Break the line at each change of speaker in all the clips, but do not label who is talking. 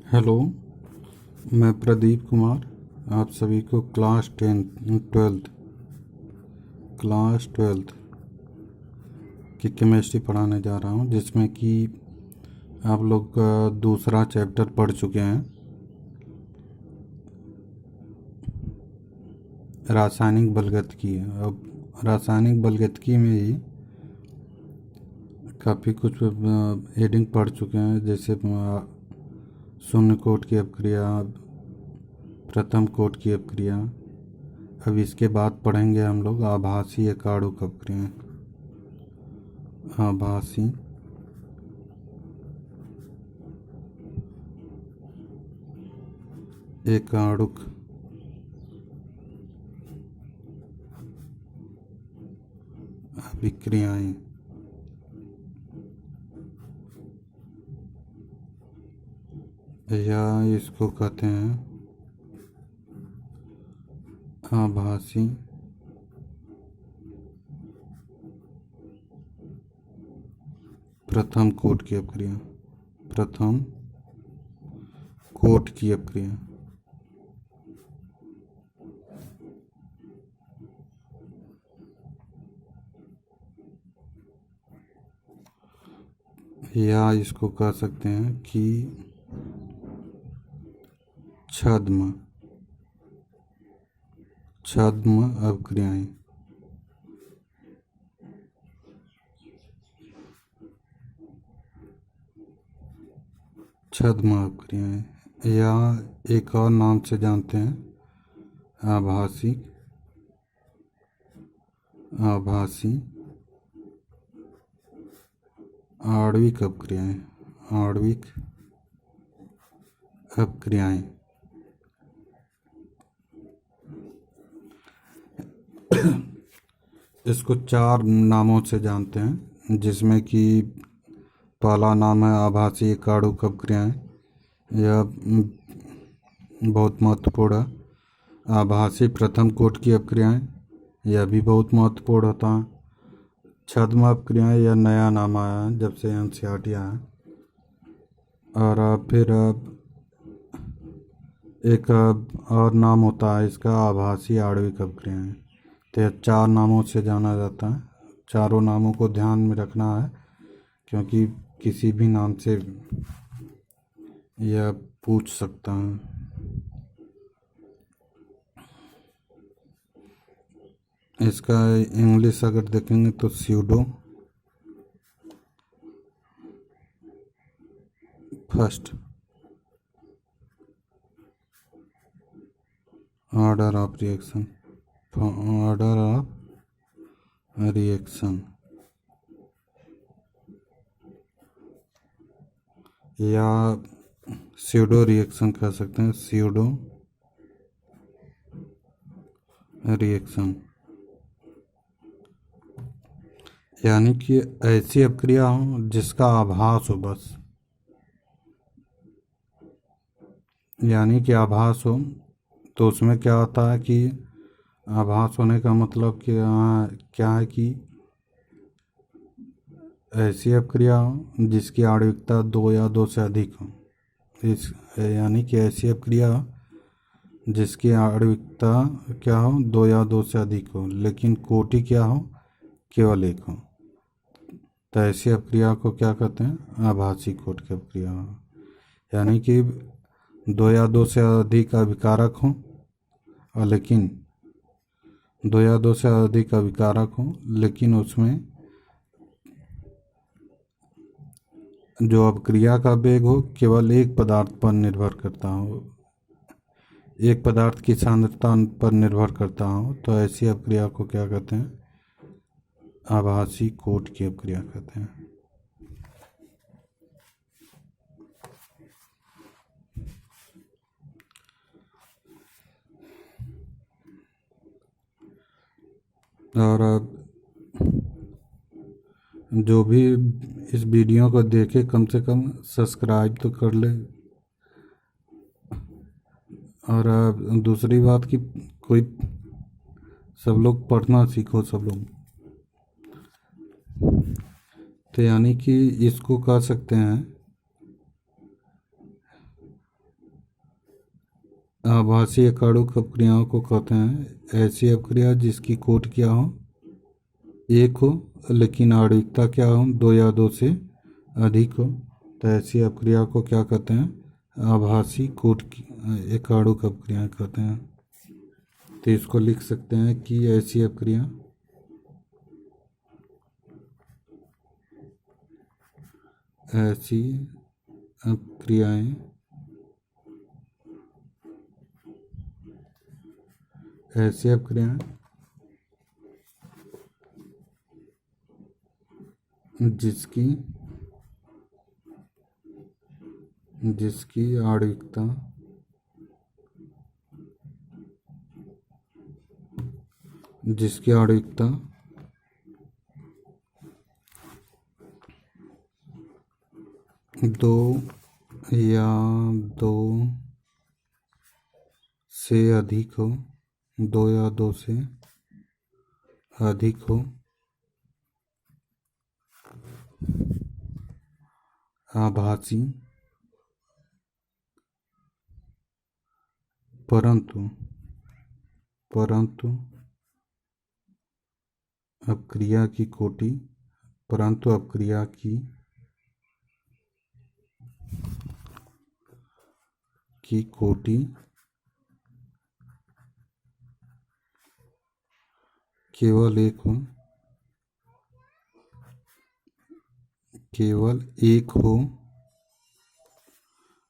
Hello, मैं प्रदीप कुमार आप सभी को क्लास ट्वेल्थ की केमिस्ट्री पढ़ाने जा रहा हूँ, जिसमें कि आप लोग का दूसरा चैप्टर पढ़ चुके हैं, रासायनिक बलगतिकी। अब रासायनिक बलगतिकी में ही काफ़ी कुछ हेडिंग पढ़ चुके हैं, जैसे शून्य कोट की अपक्रिया, प्रथम कोट की अपक्रिया। अब इसके बाद पढ़ेंगे हम लोग आभासी एकाणुक अपक्रियाएं। आभासी एकाणुक अभिक्रियाएं। या इसको कहते हैं आभासी प्रथम कोट की अपक्रिया। प्रथम कोट की अपक्रिया। या इसको कह सकते हैं कि छद्म अपक्रियाएं। छद्म अपक्रियाएं, या एक और नाम से जानते हैं आभासी आणविक अपक्रियाएं। आणविक अपक्रियाएं। इसको 4 नामों से जानते हैं, जिसमें कि पहला नाम है आभासी एकाणुक अपक्रियाएं। यह बहुत महत्वपूर्ण है। आभासी प्रथम कोट की अपक्रियाएं, यह भी बहुत महत्वपूर्ण होता है। छद्म अपक्रियाएं, यह नया नाम आया है जब से एनसीईआरटी आया है। और फिर एक और नाम होता है इसका आभासी आणविक अपक्रियाएं। तो यह 4 नामों से जाना जाता है। चारों नामों को ध्यान में रखना है, क्योंकि किसी भी नाम से यह पूछ सकता है। इसका इंग्लिश अगर देखेंगे तो pseudo first order of reaction, या स्यूडो रिएक्शन कह सकते हैं। स्यूडो रिएक्शन यानी कि ऐसी अपक्रिया हो जिसका आभास हो, बस यानी कि आभास हो। तो उसमें क्या होता है कि आभास होने का मतलब कि क्या है कि ऐसी अपक्रिया हो जिसकी आणविकता 2 या 2 से अधिक हो। इस यानी कि ऐसी अपक्रिया जिसकी आणविकता क्या हो, 2 या 2 से अधिक हो, लेकिन कोटि क्या हो, केवल 1 हो। तो ऐसी अपक्रिया को क्या कहते हैं, आभासी कोट की अपक्रिया। यानी कि 2 या 2 से अधिक अभिकारक हो, और लेकिन 2 या 2 से अधिक अभिकारक हो, लेकिन उसमें जो अपक्रिया का वेग हो केवल एक पदार्थ पर निर्भर करता हो, एक पदार्थ की सांद्रता पर निर्भर करता हो। तो ऐसी अपक्रिया को क्या कहते हैं, आभासी कोट की अपक्रिया कहते हैं। और जो भी इस वीडियो को देखे कम से कम सब्सक्राइब तो कर ले। और दूसरी बात कि कोई सब लोग पढ़ना सीखो, सब लोग। तो यानी कि इसको कह सकते हैं आभासी एकाणुक अपक्रियाओं को कहते हैं ऐसी अपक्रिया जिसकी कोट क्या हो, एक हो, लेकिन आणविकता क्या हो, दो या दो से अधिक हो। तो ऐसी अपक्रिया को क्या कहते हैं, आभासी कोट की एकाणुक अपक्रिया कहते हैं। तो इसको लिख सकते हैं कि ऐसी अपक्रिया ऐसी अपक्रियाएं ऐसी अपक्रियाएं जिसकी जिसकी आणविकता जिसकी आणविकता दो या दो से अधिक हो, दो या दो से अधिक हो, आभासी परंतु अपक्रिया की कोटि परंतु अपक्रिया की कोटि केवल एक हो,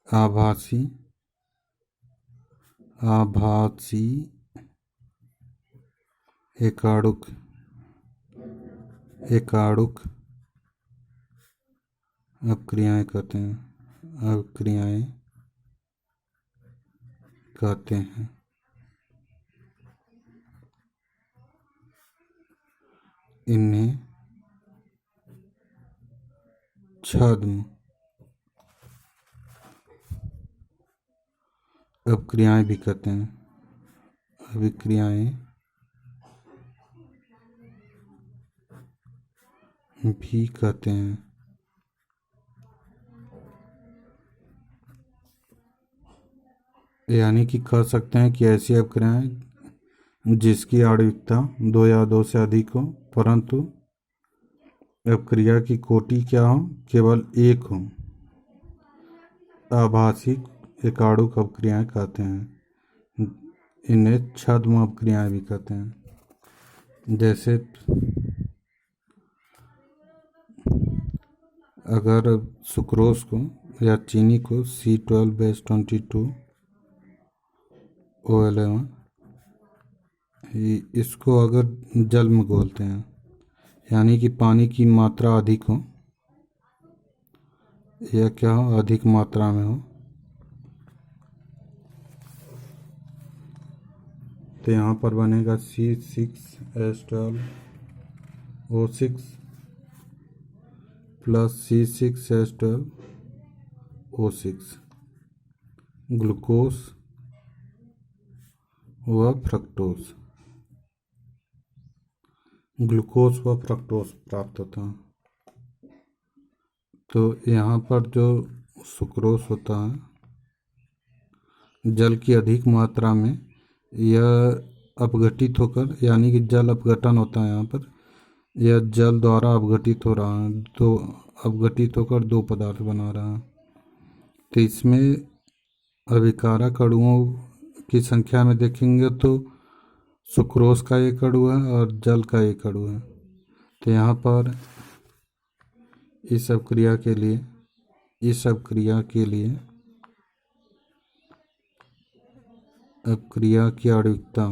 आभासी एकाणुक अपक्रियाएं कहते हैं। इन्हें छद्म अपक्रियाएं भी कहते हैं। अभिक्रियाएं भी कहते हैं। यानी कि कह सकते हैं कि ऐसी अपक्रियाएं जिसकी आणविकता दो या दो से अधिक हो, परंतु अपक्रिया की कोटि क्या हो, केवल एक हो, आभासी एकाणुक अपक्रियाएं कहते हैं। इन्हें छद्म अपक्रियाएं भी कहते हैं। जैसे अगर सुक्रोज को या चीनी को C12H22O11 इसको अगर जल में घोलते हैं, यानी कि पानी की मात्रा अधिक हो या क्या हो, अधिक मात्रा में हो, तो यहाँ पर बनेगा C6H12O6 प्लस C6H12O6 ग्लूकोज व फ्रक्टोज प्राप्त होता है। तो यहाँ पर जो सुक्रोज होता है, जल की अधिक मात्रा में यह अपघटित होकर, यानी कि जल अपघटन होता है यहाँ पर, यह जल द्वारा अपघटित हो रहा है, तो अपघटित होकर दो पदार्थ बना रहा है। तो इसमें अभिकारक अणुओं की संख्या में देखेंगे तो सुक्रोज का एक अणु है और जल का एक अणु है। तो यहाँ पर इस अपक्रिया के लिए अपक्रिया की आणविकता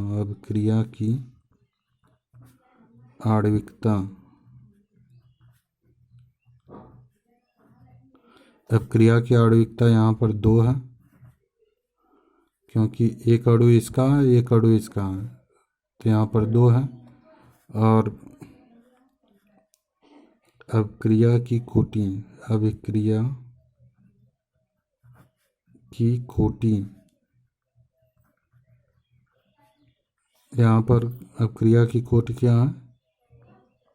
यहाँ पर दो है, क्योंकि एक अणु इसका है, एक अणु इसका है, तो यहाँ पर दो है। और अभिक्रिया की कोटि यहाँ पर अपक्रिया की कोटि क्या है,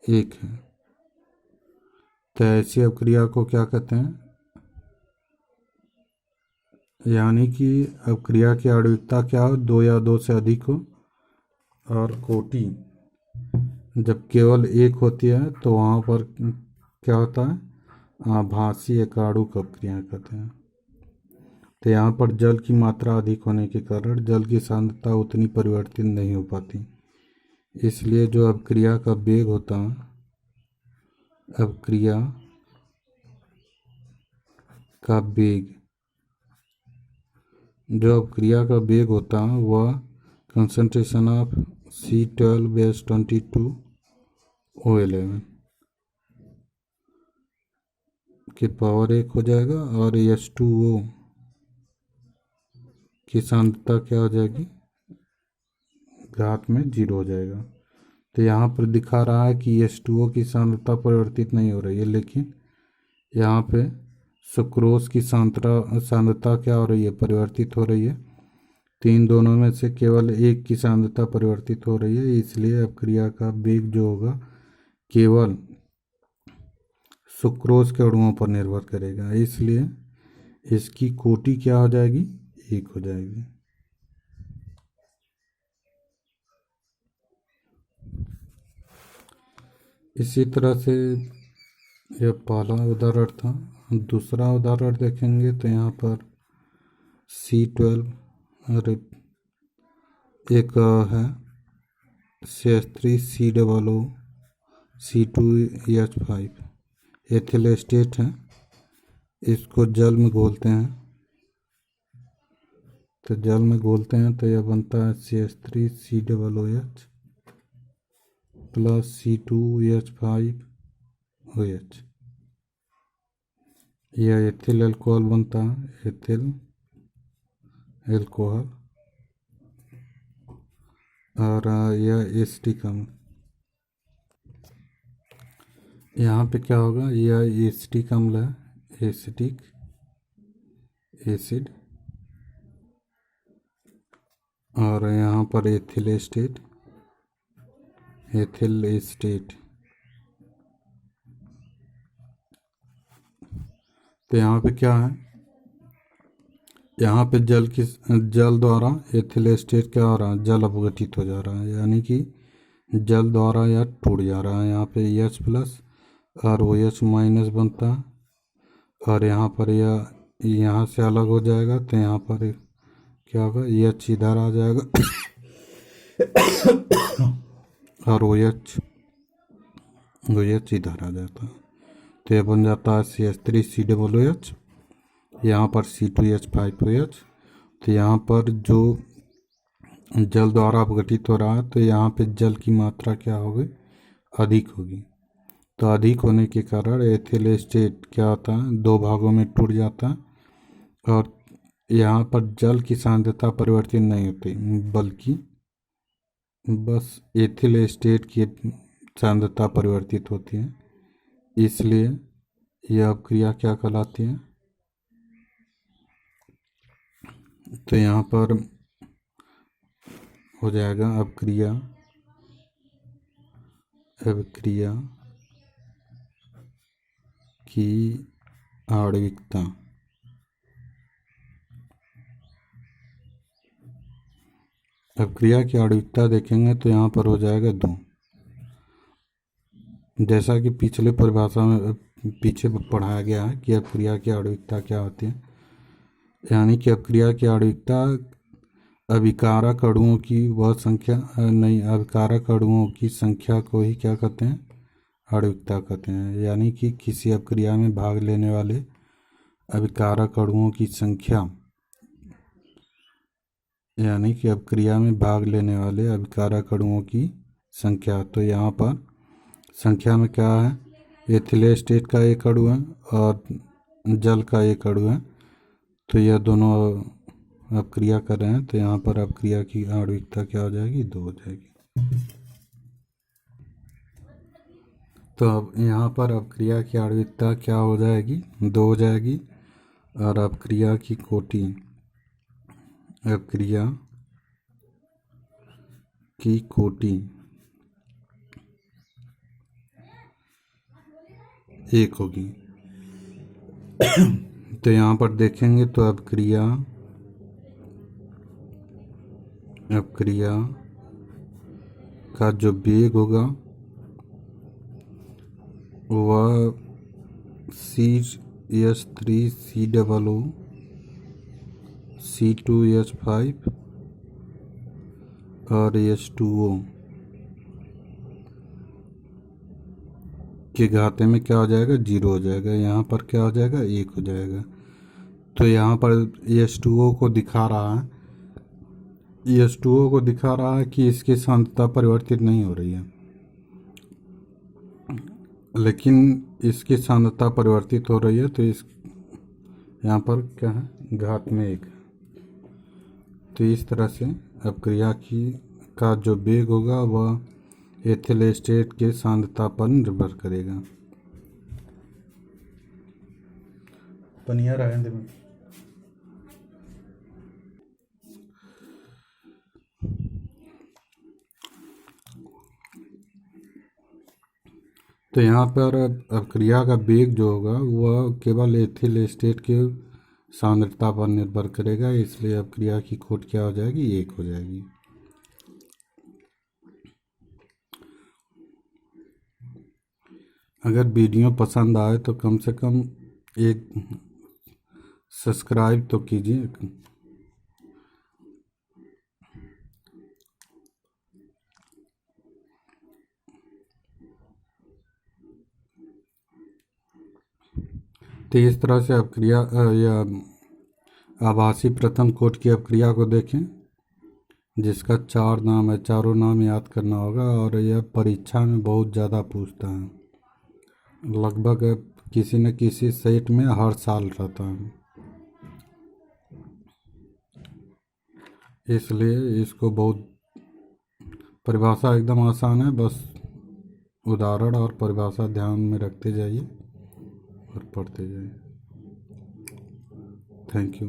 एक है। तो ऐसी अपक्रिया को क्या कहते हैं, यानी कि अब क्रिया की आणविकता क्या हो, दो या दो से अधिक हो, और कोटि जब केवल एक होती है तो वहाँ पर क्या होता है, आभासी एकाणुक अपक्रिया कहते हैं। तो यहाँ पर जल की मात्रा अधिक होने के कारण जल की सांद्रता उतनी परिवर्तित नहीं हो पाती, इसलिए जो अपक्रिया का वेग होता है, अपक्रिया का वेग, जो अपक्रिया का वेग होता है वह कंसंट्रेशन ऑफ C12H22O11 की पावर 1 हो जाएगा, और H2O की सांद्रता क्या हो जाएगी, घात में 0 हो जाएगा। तो यहाँ पर दिखा रहा है कि H2O की सांद्रता परिवर्तित नहीं हो रही है, लेकिन यहाँ पे सुक्रोज की सांद्रता क्या हो रही है, परिवर्तित हो रही है। तो इन दोनों में से केवल एक की सांद्रता परिवर्तित हो रही है, इसलिए अपक्रिया का वेग जो होगा केवल सुक्रोज के अणुओं पर निर्भर करेगा, इसलिए इसकी कोटि क्या हो जाएगी, 1 हो जाएगी। इसी तरह से यह पहला उदाहरण था। दूसरा उदाहरण देखेंगे तो यहाँ पर C12 और एक है CH3COO C2H5 एथिल एस्टेट है, इसको जल में घोलते हैं। तो जल में घोलते हैं तो यह बनता है CH3COOH प्लस C2H5OH। यह एथिल एल्कोहल बनता है, एथिल एल्कोहल, और यह एसिटिक अम्ल। यहाँ पे क्या होगा, यह एसिटिक अम्ल है, एसिटिक एसिड, और यहाँ पर एथिल एस्टेट, एथिल एस्टेट। तो यहाँ पे क्या है, यहाँ पे जल द्वारा एथिल एस्टेट क्या हो रहा है, जल अपघटित हो जा रहा है, यानी कि जल द्वारा यह टूट जा रहा है। यहाँ पे H प्लस और OH माइनस बनता है, और यहाँ पर यह यहाँ से अलग हो जाएगा, तो यहाँ पर क्या होगा, H इधर आ जाएगा और OH इधर आ जाता है। तो यह बन जाता है CH3COOH, यहाँ पर C2H5OH। तो यहाँ पर जो जल द्वारा अपघटित हो रहा है, तो यहाँ पे जल की मात्रा क्या होगी, अधिक होगी। तो अधिक होने के कारण एथिल एस्टेट क्या होता है, दो भागों में टूट जाता है, और यहाँ पर जल की सांद्रता परिवर्तित नहीं होती, बल्कि बस एथिल एस्टेट की सांद्रता परिवर्तित होती है, इसलिए यह अपक्रिया क्या कहलाती है। तो यहाँ पर हो जाएगा अपक्रिया की आणविकता। अपक्रिया की आणविकता देखेंगे तो यहाँ पर हो जाएगा 2, जैसा कि पिछले परिभाषा में पीछे पढ़ाया गया है कि अपक्रिया की आणविकता क्या होती है। यानी कि अपक्रिया की आणविकता अभिकारक अणुओं की वह संख्या नहीं, अभिकारक अणुओं की संख्या को ही क्या कहते हैं, आणविकता कहते हैं। यानी कि किसी अपक्रिया में भाग लेने वाले अभिकारक अणुओं की संख्या, यानी कि अपक्रिया में भाग लेने वाले अभिकारक अणुओं की संख्या। तो यहाँ पर संख्या में क्या है, एथिल एस्टेट का एक अणु है और जल का एक अणु है, तो यह दोनों अपक्रिया कर रहे हैं। तो यहाँ पर अपक्रिया की आणविकता क्या हो जाएगी, 2 हो जाएगी। तो अब यहाँ पर अपक्रिया की आणविकता क्या हो जाएगी, 2 हो जाएगी। और अपक्रिया की कोटि, अपक्रिया की कोटि 1 होगी। तो यहाँ पर देखेंगे तो अपक्रिया अब क्रिया का जो वेग होगा वह CH3COO C2H5 और H2O के घाते में क्या हो जाएगा, 0 हो जाएगा। यहाँ पर क्या हो जाएगा, 1 हो जाएगा। तो यहाँ पर H2O को दिखा रहा है, H2O को दिखा रहा है कि इसकी सांद्रता परिवर्तित नहीं हो रही है, लेकिन इसकी सांद्रता परिवर्तित हो रही है। तो इस यहाँ पर क्या है, घात में 1। तो इस तरह से अब क्रिया की का जो वेग होगा वह एथिल एस्टेट के सांद्रता पर निर्भर करेगा। पनिया रहेंगे में तो यहाँ पर अब क्रिया का वेग जो होगा वह केवल एथिल एस्टेट के सांद्रता पर निर्भर करेगा, इसलिए अब क्रिया की खोट क्या हो जाएगी, 1 हो जाएगी। अगर वीडियो पसंद आए तो कम से कम एक सब्सक्राइब तो कीजिए। तो इस तरह से अब क्रिया या आभासी प्रथम कोट की अब क्रिया को देखें, जिसका 4 नाम है, चारों नाम याद करना होगा। और यह परीक्षा में बहुत ज़्यादा पूछता है, लगभग किसी न किसी सेट में हर साल रहता है, इसलिए इसको बहुत परिभाषा एकदम आसान है, बस उदाहरण और परिभाषा ध्यान में रखते जाइए और पढ़ते जाइए। Thank you.